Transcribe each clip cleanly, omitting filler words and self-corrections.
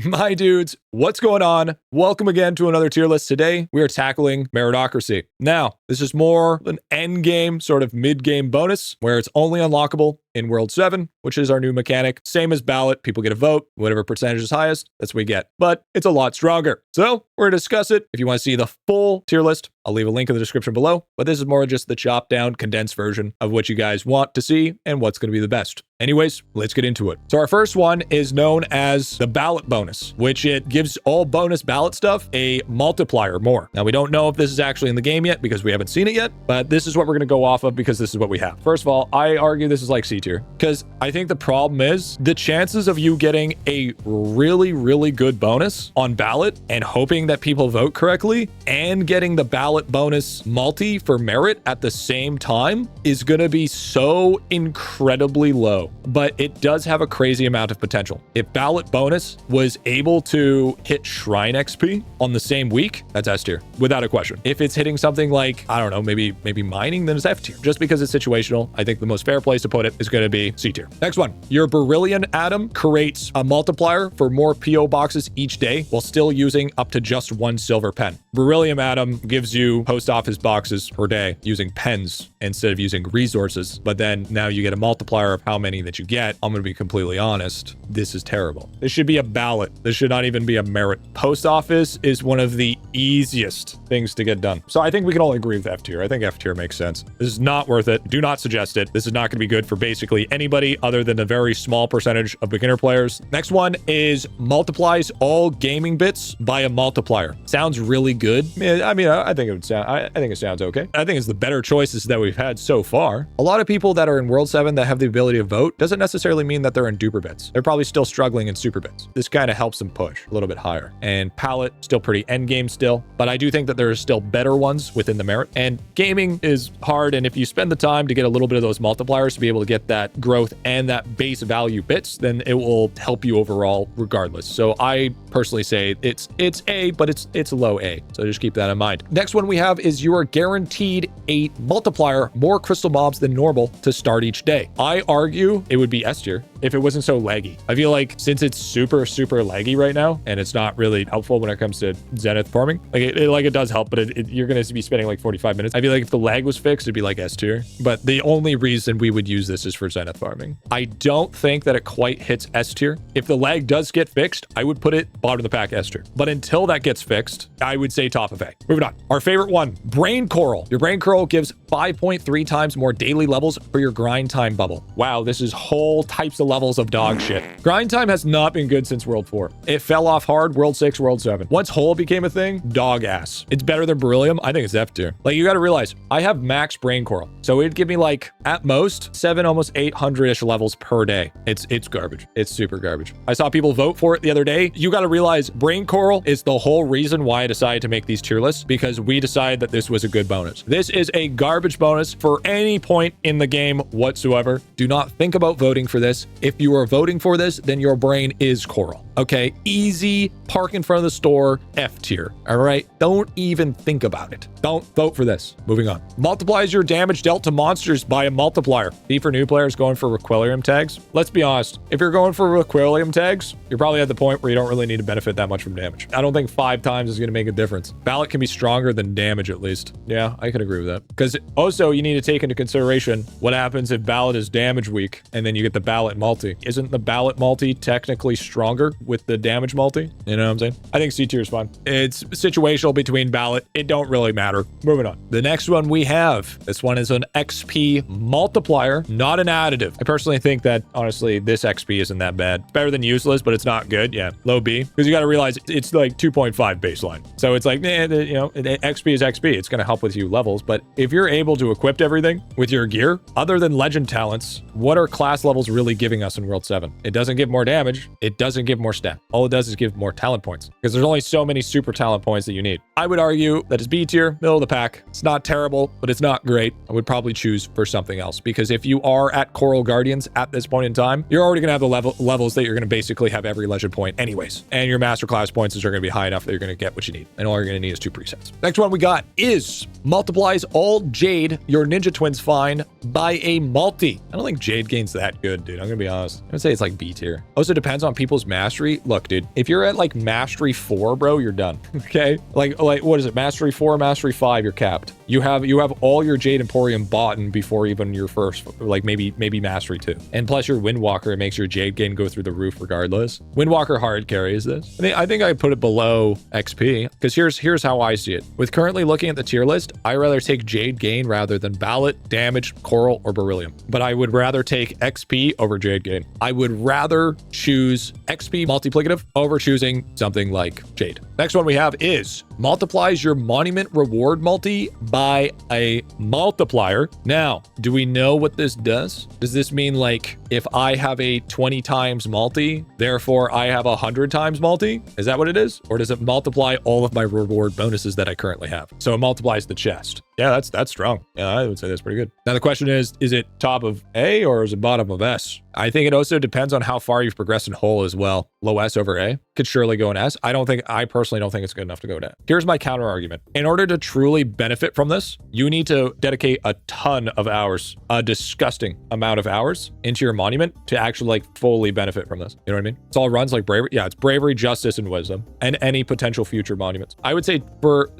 My dudes, what's going on? Welcome again to another tier list. Today, we are tackling Meritocracy. Now, this is more an end game, sort of mid-game bonus, where it's only unlockable in World 7, which is our new mechanic. Same as ballot, people get a vote. Whatever percentage is highest, that's what we get. But it's a lot stronger. So, we're going to discuss it. If you want to see the full tier list, I'll leave a link in the description below. But this is more just the chopped down, condensed version of what you guys want to see and what's going to be the best. Anyways, let's get into it. So our first one is known as the ballot bonus, which it gives all bonus ballot stuff a multiplier more. Now, we don't know if this is actually in the game yet because we haven't seen it yet, but this is what we're going to go off of because this is what we have. First of all, I argue this is like C tier because I think the problem is the chances of you getting a really, really good bonus on ballot and hoping that people vote correctly and getting the ballot bonus multi for merit at the same time is going to be so incredibly low. But it does have a crazy amount of potential. If ballot bonus was able to hit shrine XP on the same week, that's S tier without a question. If it's hitting something like, I don't know, maybe mining, then it's F tier. Just because it's situational, I think the most fair place to put it is going to be C tier. Next one, your Beryllian atom creates a multiplier for more PO boxes each day while still using up to just one silver pen. Beryllium atom gives you post office boxes per day using pens instead of using resources. But then now you get a multiplier of how many that you get. I'm going to be completely honest. This is terrible. This should be a ballot. This should not even be a merit. Post office is one of the easiest things to get done. So I think we can all agree with F tier. I think F tier makes sense. This is not worth it. Do not suggest it. This is not going to be good for basically anybody other than a very small percentage of beginner players. Next one is multiplies all gaming bits by a multiplier. Sounds really good. I mean, I think it would sound, I think it sounds okay. I think it's the better choices that we've had so far. A lot of people that are in World 7 that have the ability to vote doesn't necessarily mean that they're in duper bits. They're probably still struggling in super bits. This kind of helps them push a little bit higher. And palette, still pretty end game still, but I do think that there are still better ones within the merit. And gaming is hard, and if you spend the time to get a little bit of those multipliers to be able to get that growth and that base value bits, then it will help you overall regardless. So I personally say it's A, but it's low A. So just keep that in mind. Next one we have is you are guaranteed a multiplier more crystal mobs than normal to start each day. I argue it would be S tier if it wasn't so laggy. I feel like since it's super laggy right now and it's not really helpful when it comes to Zenith farming, it does help, but you're going to be spending like 45 minutes. I feel like if the lag was fixed, it'd be like S tier, but the only reason we would use this is for Zenith farming. I don't think that it quite hits S tier. If the lag does get fixed, I would put it bottom of the pack S tier, but until that gets fixed, I would say top of A. Moving on. Our favorite one, Brain Coral. Your Brain Coral gives 5.3 times more daily levels for your grind time bubble. Wow, this is whole types of levels of dog shit. Grind time has not been good since World 4. It fell off hard World 6, World 7. Once whole became a thing, dog ass. It's better than Beryllium. I think it's F tier. Like, you got to realize, I have max Brain Coral. So it'd give me like, at most, 7, almost 800-ish levels per day. It's garbage. It's super garbage. I saw people vote for it the other day. You got to realize Brain Coral is the whole reason why I decided to make these tier lists, because we decided that this was a good bonus. This is a garbage bonus for any point in the game whatsoever. Do not think about voting for this. If you are voting for this, then your brain is coral. Okay, easy, park in front of the store, F tier. All right, don't even think about it. Don't vote for this. Moving on. Multiplies your damage dealt to monsters by a multiplier. B for new players going for Requilium tags. Let's be honest, if you're going for Requilium tags, you're probably at the point where you don't really need to benefit that much from damage. I don't think 5 times is going to make a difference. Ballot can be stronger than damage at least. Yeah, I can agree with that. Because also you need to take into consideration what happens if ballot is damage weak and then you get the ballot multi. Isn't the ballot multi technically stronger with the damage multi? You know what I'm saying? I think C tier is fine. It's situational between ballot. It don't really matter. Moving on. The next one we have, this one is an XP multiplier, not an additive. I personally think that, honestly, this XP isn't that bad. It's better than useless, but it's not good. Yeah, low B. Because you got to realize it's like 2.5 baseline. So it's like, you know, XP is XP. It's going to help with you levels. But if you're able to equip everything with your gear, other than legend talents, what are class levels really giving us in World 7? It doesn't give more damage. It doesn't give more stat. All it does is give more talent points, because there's only so many super talent points that you need. I would argue that it's B tier, middle of the pack. It's not terrible, but it's not great. I would probably choose for something else, because if you are at Coral Guardians at this point in time, you're already going to have the levels that you're going to basically have every legend point anyways. And your master class points are going to be high enough that you're going to get what you need. And all you're going to need is 2 presets. Next one we got is multiplies all Jade your Ninja Twins find by a multi. I don't think Jade gains that good, dude. I'm going to be honest. I would say it's like B tier. Also depends on people's mastery. Look, dude, if you're at like mastery 4, bro, you're done. Okay? Like what is it? Mastery 4, mastery 5, you're capped. You have all your Jade Emporium bought in before even your first, like maybe mastery 2. And plus your Windwalker, it makes your Jade gain go through the roof regardless. Windwalker hard carries this. I think I put it below XP because here's how I see it. With currently looking at the tier list, I rather take Jade gain rather than Ballot, Damage, Coral, or Beryllium. But I would rather take XP over Jade gain. I would rather choose XP multiplicative over choosing something like Jade. Next one we have is multiplies your monument reward multi by a multiplier. Now, do we know what this does? Does this mean like if I have a 20 times multi, therefore I have 100 times multi? Is that what it is? Or does it multiply all of my reward bonuses that I currently have? So it multiplies the chest. Yeah, that's strong. Yeah, I would say that's pretty good. Now the question is it top of A or is it bottom of S? I think it also depends on how far you've progressed in whole as well. Low S over A could surely go in S. I personally don't think it's good enough to go to A. Here's my counter argument. In order to truly benefit from this, you need to dedicate a ton of hours, a disgusting amount of hours into your monument to actually like fully benefit from this. You know what I mean? It's all runs like bravery. Yeah, it's bravery, justice, and wisdom, and any potential future monuments. I would say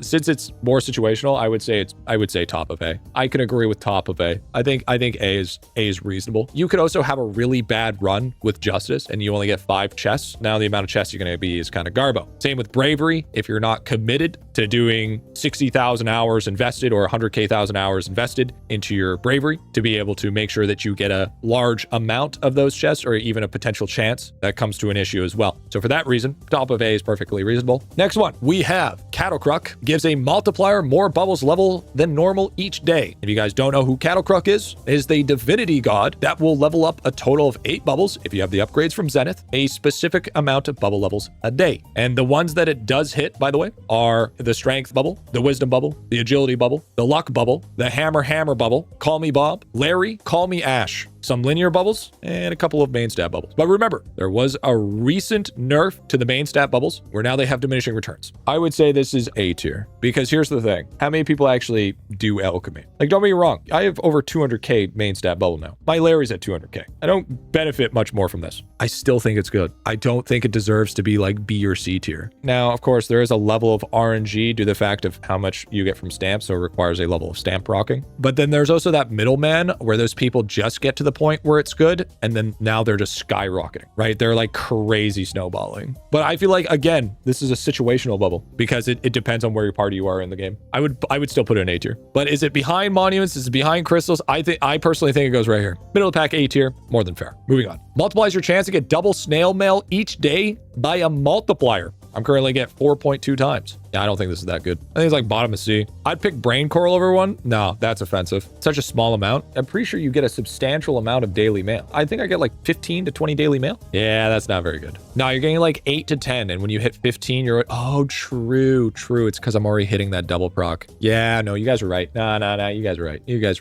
since it's more situational, I would say top of A. I can agree with top of A. I think A is reasonable. You could also have a really bad run with justice and you only get 5 chests. Now the amount of chests you're going to be is kind of garbo. Same with bravery. If you're not committed to doing 60,000 hours invested or 100,000 hours invested into your bravery to be able to make sure that you get a large amount of those chests or even a potential chance, that comes to an issue as well. So for that reason, top of A is perfectly reasonable. Next one, we have Cattle Cruck gives a multiplier more bubbles level than normal each day. If you guys don't know who Cattle Cruck is the divinity god that will level up a total of 8 bubbles if you have the upgrades from Zenith, a specific amount of bubble levels a day. And the ones that it does hit, by the way, are the strength bubble, the wisdom bubble, the agility bubble, the luck bubble, the hammer bubble, call me Bob, Larry, call me Ash, some linear bubbles, and a couple of main stat bubbles. But remember, there was a recent nerf to the main stat bubbles where now they have diminishing returns. I would say this is A tier because here's the thing. How many people actually do alchemy? Like, don't get me wrong. I have over 200k main stat bubble now. My Larry's at 200k. I don't benefit much more from this. I still think it's good. I don't think it deserves to be like B or C tier. Now, of course, there is a level of RNG due to the fact of how much you get from stamps, so it requires a level of stamp rocking. But then there's also that middleman where those people just get to the point where it's good and then now they're just skyrocketing, right? They're like crazy snowballing. But I feel like, again, this is a situational bubble because it depends on where your party you are in the game. I would still put it in A tier. But is it behind monuments? Is it behind crystals? I personally think it goes right here. Middle of the pack, A tier, more than fair. Moving on. Multiplies your chance to get double snail mail each day by a multiplier. I'm currently at 4.2 times. Yeah, I don't think this is that good. I think it's like bottom of C. I'd pick brain coral over one. No, that's offensive. Such a small amount. I'm pretty sure you get a substantial amount of daily mail. I think I get like 15 to 20 daily mail. Yeah, that's not very good. No, you're getting like 8 to 10. And when you hit 15, you're, oh, true. It's because I'm already hitting that double proc. Yeah, no, you guys are right. Nah, you guys are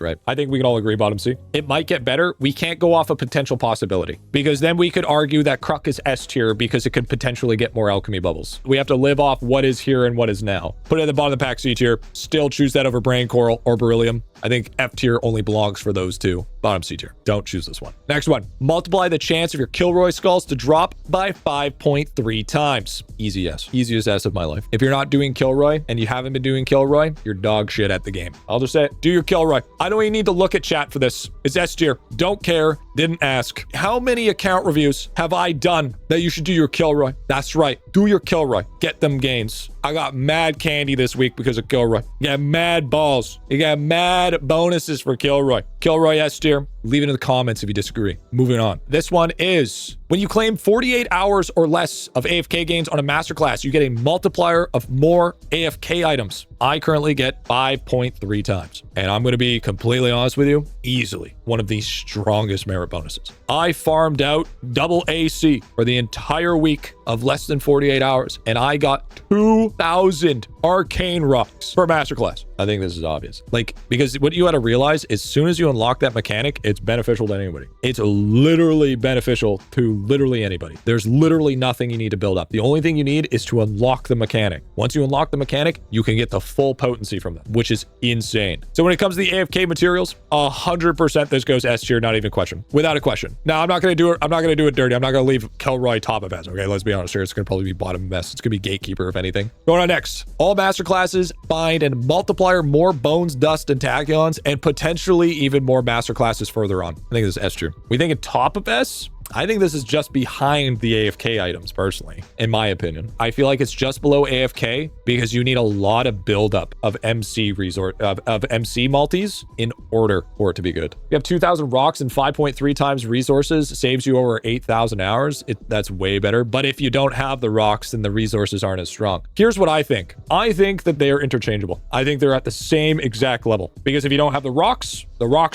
right. I think we can all agree bottom C. It might get better. We can't go off a potential possibility because then we could argue that Cruck is S tier because it could potentially get more alchemy bubbles. We have to live off what is here and what is now. Put it at the bottom of the pack, C tier. Still choose that over brain coral or beryllium. I think F tier only belongs for those two. Bottom C tier. Don't choose this one. Next one. Multiply the chance of your Kilroy skulls to drop by 5.3 times. Easy yes. Easiest S of my life. If you're not doing Kilroy and you haven't been doing Kilroy, you're dog shit at the game. I'll just say it. Do your Kilroy. I don't even need to look at chat for this. It's S tier. Don't care. Didn't ask. How many account reviews have I done that you should do your Kilroy? That's right. Do your Kilroy. Get them gains. I got mad candy this week because of Kilroy. You got mad balls. You got mad bonuses for Kilroy. Kilroy S tier. Leave it in the comments if you disagree. Moving on. This one is when you claim 48 hours or less of AFK gains on a masterclass, you get a multiplier of more AFK items. I currently get 5.3 times. And I'm going to be completely honest with you, easily one of the strongest merit bonuses. I farmed out double AC for the entire week of less than 48 hours, and I got 2,000 arcane rocks per masterclass. I think this is obvious. Like, because what you got to realize, as soon as you unlock that mechanic, it's beneficial to anybody. It's literally beneficial to literally anybody. There's literally nothing you need to build up. The only thing you need is to unlock the mechanic. Once you unlock the mechanic, you can get the full potency from them, which is insane. So when it comes to the AFK materials, 100% this goes S tier, not even question, without a question. Now, I'm not going to do it. I'm not going to do it dirty. I'm not going to leave Kelroy top of S. Okay, let's be honest here. It's going to probably be bottom of S. It's going to be Gatekeeper, if anything. Going on next. All master classes bind and multiplier more bones, dust, and tachyons, and potentially even more master classes further on. I think this is S tier. We think at top of S? I think this is just behind the AFK items, personally, in my opinion. I feel like it's just below AFK because you need a lot of buildup of MC resort of MC multis in order for it to be good. You have 2,000 rocks and 5.3 times resources, saves you over 8,000 hours. That's way better. But if you don't have the rocks, then the resources aren't as strong. Here's what I think. I think that they are interchangeable. I think they're at the same exact level because if you don't have the rocks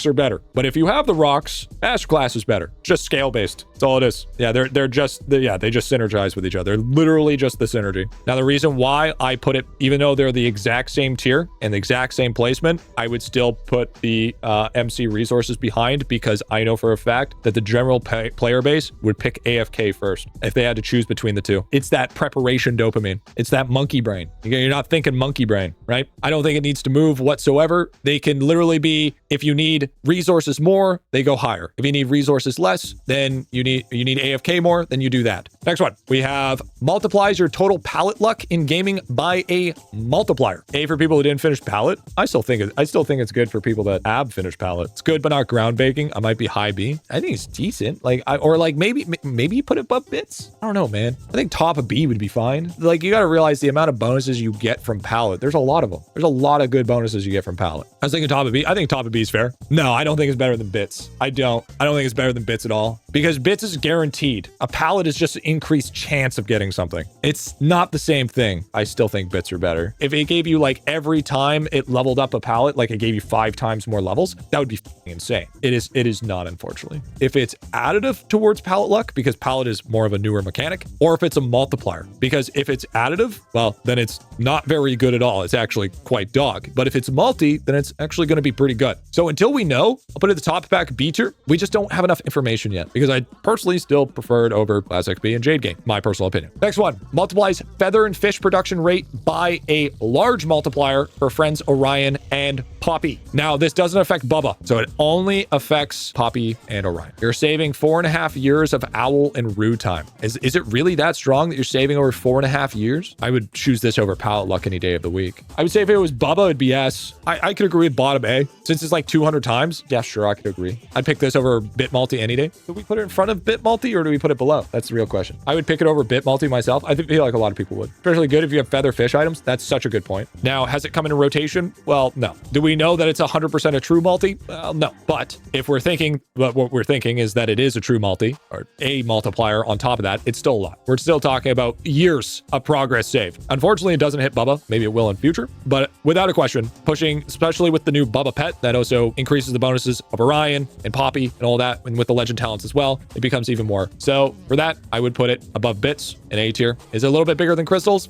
are better. But if you have the rocks, masterclass is better. Just scale based. That's all it is. Yeah, they just synergize with each other. They're literally just the synergy. Now, the reason why I put it, even though they're the exact same tier and the exact same placement, I would still put the MC resources behind because I know for a fact that the general player base would pick AFK first if they had to choose between the two. It's that preparation dopamine. It's that monkey brain. You're not thinking monkey brain, right? I don't think it needs to move whatsoever. They can literally be, if you need resources more, they go higher. If you need resources less, then you need AFK more, then you do that. Next one, we have multiplies your total pallet luck in gaming by a multiplier. A for people who didn't finish pallet. I still think it's good for people that have finished pallet. It's good, but not ground baking. I might be high B. I think it's decent. Maybe you put it above bits. I don't know, man. I think top of B would be fine. Like, you got to realize the amount of bonuses you get from pallet. There's a lot of them. There's a lot of good bonuses you get from pallet. I was thinking top of B. I think top of B is fair. No, I don't think it's better than bits. I don't think it's better than bits at all because bits is guaranteed. A pallet is just an increased chance of getting something. It's not the same thing. I still think bits are better. If it gave you like every time it leveled up a pallet, like it gave you 5 times more levels, that would be insane. It is not, unfortunately. If it's additive towards pallet luck, because pallet is more of a newer mechanic, or if it's a multiplier, because if it's additive, well, then it's not very good at all. It's actually quite dog. But if it's multi, then it's actually going to be pretty good. So until we know, I'll put it at the top back B tier. We just don't have enough information yet because I personally still prefer it over Class XP and Jade Game, my personal opinion. Next one, multiplies feather and fish production rate by a large multiplier for friends Orion and Poppy. Now, this doesn't affect Bubba, so it only affects Poppy and Orion. You're saving 4.5 years of owl and rue time. Is it really that strong that you're saving over 4.5 years? I would choose this over pallet luck any day of the week. I would say if it was Bubba, it'd be S. I could agree with bottom A. Since it's like 200 times, yeah, sure, I could agree. I'd pick this over Bit Multi any day. Do we put it in front of Bit Multi or do we put it below? That's the real question. I would pick it over Bit Multi myself. I feel like a lot of people would. Especially good if you have feather fish items. That's such a good point. Now, has it come into rotation? Well, no. Do we know that it's 100% a true multi? Well, no. But if we're thinking, what we're thinking is that it is a true multi or a multiplier on top of that, it's still a lot. We're still talking about years of progress saved. Unfortunately, it doesn't hit Bubba. Maybe it will in future, but without a question, pushing, especially with the new Bubba pet that also increases the bonuses of Orion and Poppy and all that, and with the legend talents as well, it becomes even more. So for that, I would put it above bits in A tier. Is it a little bit bigger than crystals?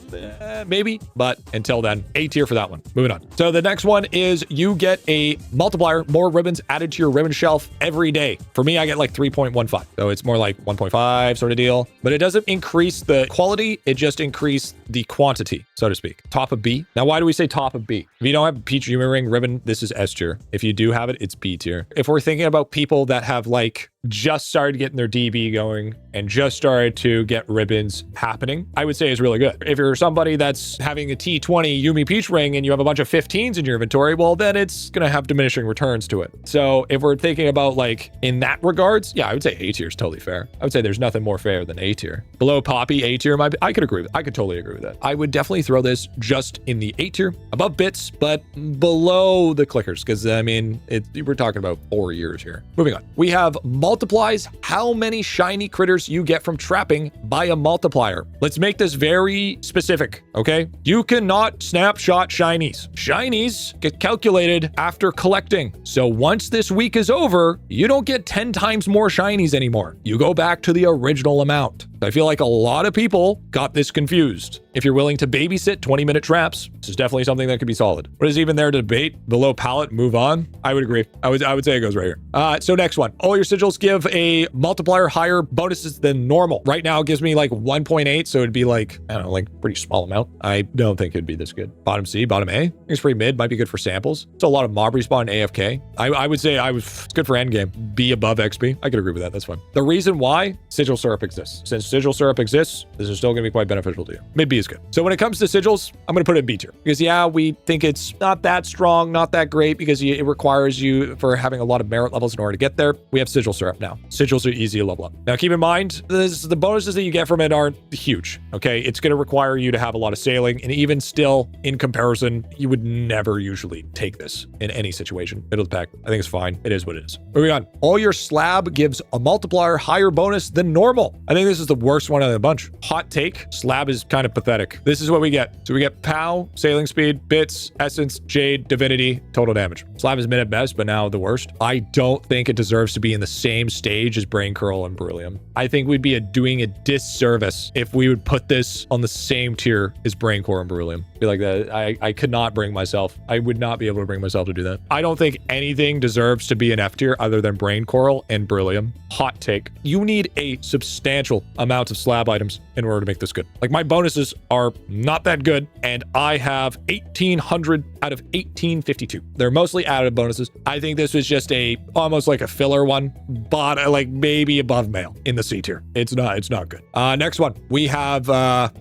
Maybe, but until then, A tier for that one. Moving on. So the next one is you get a multiplier, more ribbons added to your ribbon shelf every day. For me, I get like 3.15. So it's more like 1.5 sort of deal, but it doesn't increase the quality. It just increased the quantity, so to speak. Top of B. Now, why do we say top of B? If you don't have a Peach Dreamer Ring ribbon, this is S tier. If you do have it, it's B tier. If we're thinking about people that have like just started getting their DB going and just started to get ribbons happening, I would say is really good. If you're somebody that's having a T20 Yumi Peach Ring and you have a bunch of 15s in your inventory, well, then it's going to have diminishing returns to it. So if we're thinking about like in that regards, yeah, I would say A tier is totally fair. I would say there's nothing more fair than A tier. Below Poppy, A tier might be, I could agree with, I could totally agree with that. I would definitely throw this just in the A tier, above bits, but below the clickers, because I mean, we're talking about 4 years here. Moving on. We have multiplies how many shiny critters you get from trapping by a multiplier. Let's make this very specific, okay? You cannot snapshot shinies. Shinies get calculated after collecting. So once this week is over, you don't get 10 times more shinies anymore. You go back to the original amount. I feel like a lot of people got this confused. If you're willing to babysit 20-minute traps, this is definitely something that could be solid. What is even there to debate? Below palette, move on. I would agree. I would say it goes right here. So next one. All your sigils give a multiplier higher bonuses than normal. Right now it gives me like 1.8, so it'd be like, I don't know, like pretty small amount. I don't think it'd be this good. Bottom C, bottom A. I think it's pretty mid, might be good for samples. It's a lot of mob respawn and AFK. I would say it's good for endgame. B above XP. I could agree with that. That's fine. The reason why sigil syrup exists. Since sigil syrup exists, this is still going to be quite beneficial to you. Mid B is good. So when it comes to sigils, I'm going to put it in B tier because yeah, we think it's not that strong, not that great because it requires you for having a lot of merit levels in order to get there. We have sigil syrup now. Sigils are easy to level up. Now keep in mind, the bonuses that you get from it aren't huge. Okay, it's going to require you to have a lot of sailing, and even still, in comparison, you would never usually take this in any situation. Middle of the pack, I think it's fine. It is what it is. Moving on. All your slab gives a multiplier higher bonus than normal. I think this is the worst one of the bunch. Hot take, slab is kind of pathetic. This is what we get. So we get POW, sailing speed, bits, essence, jade, divinity, total damage. Slab is mid at best, but now the worst. I don't think it deserves to be in the same stage as Brain Curl and Beryllium. I think we'd be doing a disservice if we would put this on the same tier as Brain Core and Beryllium. Be like that. I could not bring myself. I would not be able to bring myself to do that. I don't think anything deserves to be an F tier other than Brain Coral and Beryllium. Hot take. You need a substantial amount of slab items in order to make this good. Like my bonuses are not that good, and I have 1,800 out of 1,852. They're mostly additive bonuses. I think this was just almost like a filler one, but like maybe above male in the C tier. It's not good. Next one. We have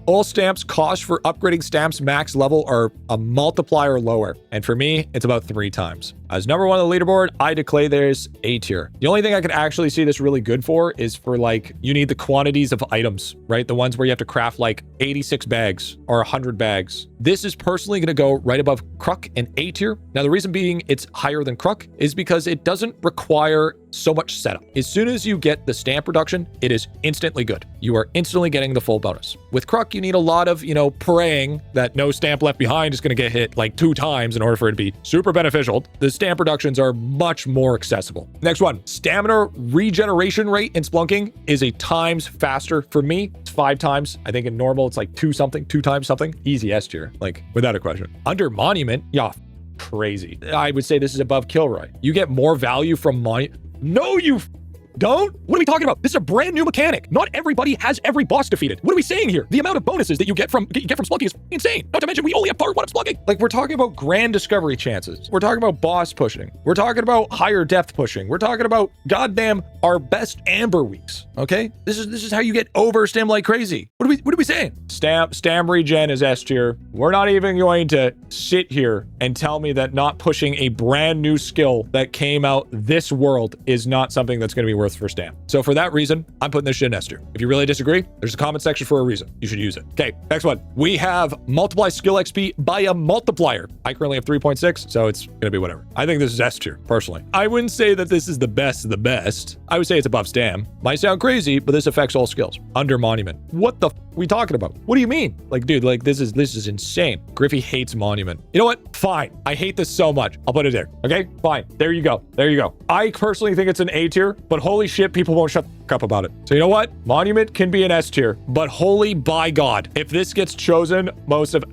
all stamps cost for upgrading stamps max level are a multiplier lower. And for me, it's about 3 times. As number one on the leaderboard, I declare there's A tier. The only thing I could actually see this really good for is for like, you need the quantities of items, right? The ones where you have to craft like 86 bags or 100 bags. This is personally going to go right above Kruk and A tier. Now, the reason being it's higher than Kruk is because it doesn't require so much setup. As soon as you get the stamp reduction, it is instantly good. You are instantly getting the full bonus. With Kruk, you need a lot of, praying that no stamp left behind is going to get hit like 2 times in order for it to be super beneficial. The stamp reductions are much more accessible. Next one, stamina regeneration rate in Splunking is a times faster. For me, it's 5 times. I think in normal, it's like 2 times something. Easy S tier, like without a question. Under Monument, yeah, crazy. I would say this is above Kilroy. You get more value from Monument. No, you don't? What are we talking about? This is a brand new mechanic. Not everybody has every boss defeated. What are we saying here? The amount of bonuses that you get from Splunking is insane. Not to mention, we only have part 1 of Splunking. Like, we're talking about grand discovery chances. We're talking about boss pushing. We're talking about higher depth pushing. We're talking about goddamn our best amber weeks. Okay? This is how you get over stam like crazy. What are we saying? Stam regen is S tier. We're not even going to sit here and tell me that not pushing a brand new skill that came out this world is not something that's going to be worth for stamp. So for that reason, I'm putting this shit in S tier. If you really disagree, there's a comment section for a reason. You should use it. Okay, next one. We have multiply skill XP by a multiplier. I currently have 3.6, so it's gonna be whatever. I think this is S tier, personally. I wouldn't say that this is the best of the best. I would say it's above stam. Might sound crazy, but this affects all skills. Under Monument. What the f are we talking about? What do you mean? Like, dude, like this is insane. Griffy hates Monument. You know what? Fine. I hate this so much. I'll put it there. Okay, fine. There you go. There you go. I personally think it's an A tier, but holy shit, people won't shut the f up about it. So you know what? Monument can be an S tier, but holy by God, if this gets chosen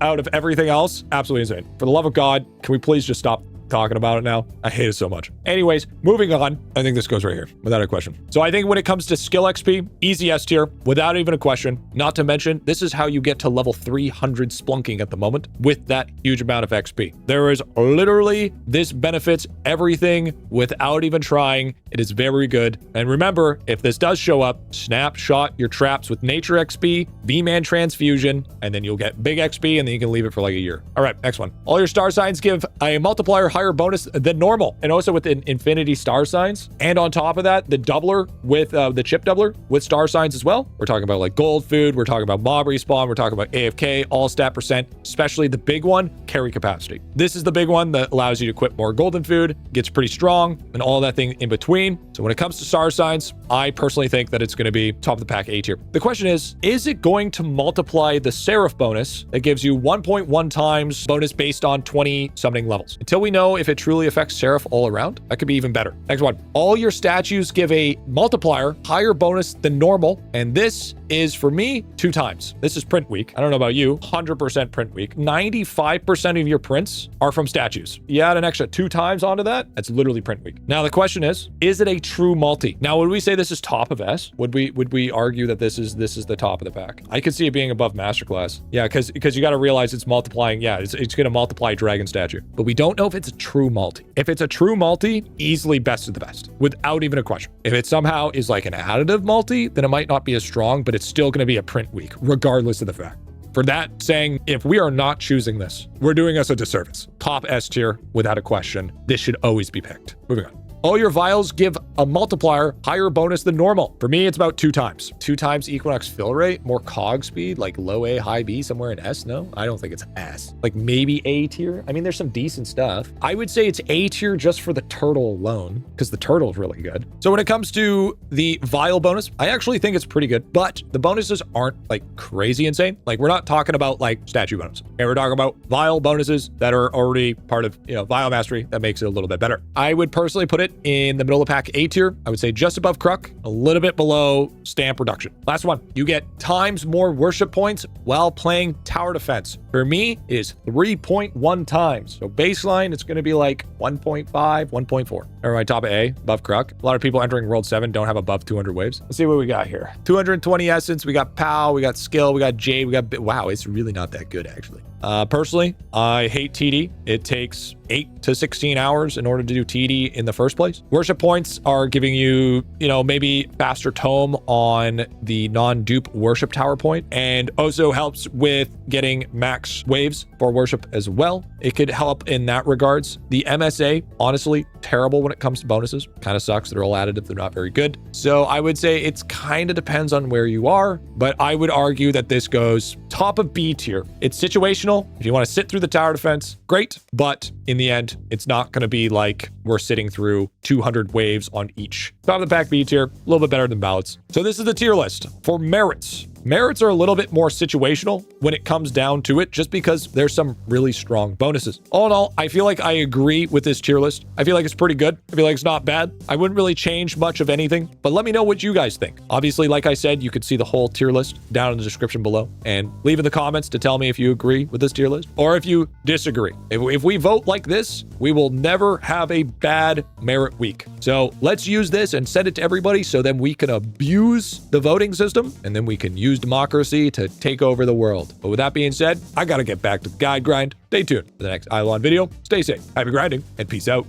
out of everything else, absolutely insane. For the love of God, can we please just stop talking about it now? I hate it so much. Anyways, moving on. I think this goes right here without a question. So I think when it comes to skill XP, easy S tier without even a question. Not to mention, this is how you get to level 300 Splunking at the moment with that huge amount of XP. There is literally, this benefits everything without even trying. It is very good. And remember, if this does show up, snapshot your traps with nature XP, V-Man transfusion, and then you'll get big XP, and then you can leave it for like a year. All right, next one. All your star signs give a multiplier higher bonus than normal, and also with infinity star signs. And on top of that, the doubler with the chip doubler with star signs as well. We're talking about like gold food. We're talking about mob respawn. We're talking about AFK, all stat percent, especially the big one, carry capacity. This is the big one that allows you to equip more golden food, gets pretty strong, and all that thing in between. So when it comes to star signs, I personally think that it's going to be top of the pack A tier. The question is it going to multiply the Seraph bonus that gives you 1.1 times bonus based on 20 summoning levels? Until we know know if it truly affects Sheriff all around. That could be even better. Next one. All your statues give a multiplier higher bonus than normal. And this is, for me, 2 times. This is print week. I don't know about you. 100% print week. 95% of your prints are from statues. You add an extra 2 times onto that, that's literally print week. Now, the question is it a true multi? Now, would we say this is top of S? Would we argue that this is the top of the pack? I could see it being above Masterclass. Yeah, because you got to realize it's multiplying. Yeah, it's going to multiply Dragon Statue. But we don't know if it's a true multi. If it's a true multi, easily best of the best, without even a question. If it somehow is like an additive multi, then it might not be as strong, but it's still going to be a print week, regardless of the fact. For that, saying if we are not choosing this, we're doing us a disservice. Top S tier, without a question. This should always be picked. Moving on. All your vials give a multiplier higher bonus than normal. For me, it's about 2 times. 2 times Equinox fill rate, more cog speed, like low A, high B, somewhere in S. No, I don't think it's S. Like maybe A tier. I mean, there's some decent stuff. I would say it's A tier just for the turtle alone, because the turtle is really good. So when it comes to the vial bonus, I actually think it's pretty good, but the bonuses aren't like crazy insane. Like we're not talking about like statue bonuses. Okay, we're talking about vial bonuses that are already part of, vial mastery that makes it a little bit better. I would personally put it in the middle of the pack A tier. I would say just above Kruk, a little bit below Stamp Reduction. Last one, you get times more worship points while playing Tower Defense. For me, it is 3.1 times. So baseline, it's going to be like 1.5, 1.4. Or my top A, above Kruk. A lot of people entering World 7 don't have above 200 waves. Let's see what we got here. 220 Essence, we got POW, we got Skill, we got Jade, we got... Wow, it's really not that good, actually. Personally, I hate TD. It takes 8 to 16 hours in order to do TD in the first place. Worship points are giving you, maybe faster tome on the non-dupe worship tower point, and also helps with getting max waves for worship as well. It could help in that regards. The MSA, honestly, terrible when it comes to bonuses. Kind of sucks. They're all additive. They're not very good. So I would say it's kind of depends on where you are, but I would argue that this goes top of B tier. It's situational. If you want to sit through the tower defense, great. But in the end, it's not going to be like we're sitting through 200 waves on each. Top of the pack B tier, a little bit better than ballots. So this is the tier list for merits. Merits are a little bit more situational when it comes down to it, just because there's some really strong bonuses. All in all, I feel like I agree with this tier list. I feel like it's pretty good. I feel like it's not bad. I wouldn't really change much of anything, but let me know what you guys think. Obviously, like I said, you could see the whole tier list down in the description below, and leave in the comments to tell me if you agree with this tier list or if you disagree. If we vote like this, we will never have a bad merit week. So let's use this and send it to everybody so then we can abuse the voting system, and then we can use democracy to take over the world. But with that being said, I gotta get back to the guide grind. Stay tuned for the next IdleOn video. Stay safe, happy grinding, and peace out.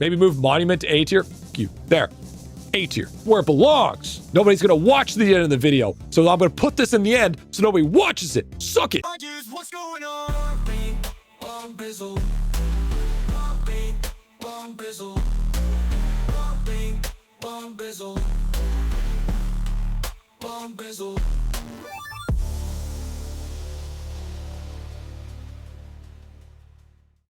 Maybe move Monument to A tier. Cute. There. A tier, where it belongs. Nobody's gonna watch the end of the video, so I'm gonna put this in the end so nobody watches it. Suck it. What's going on? Bomb bizzle. Bomb bizzle. Bomb bizzle. Bomb bizzle.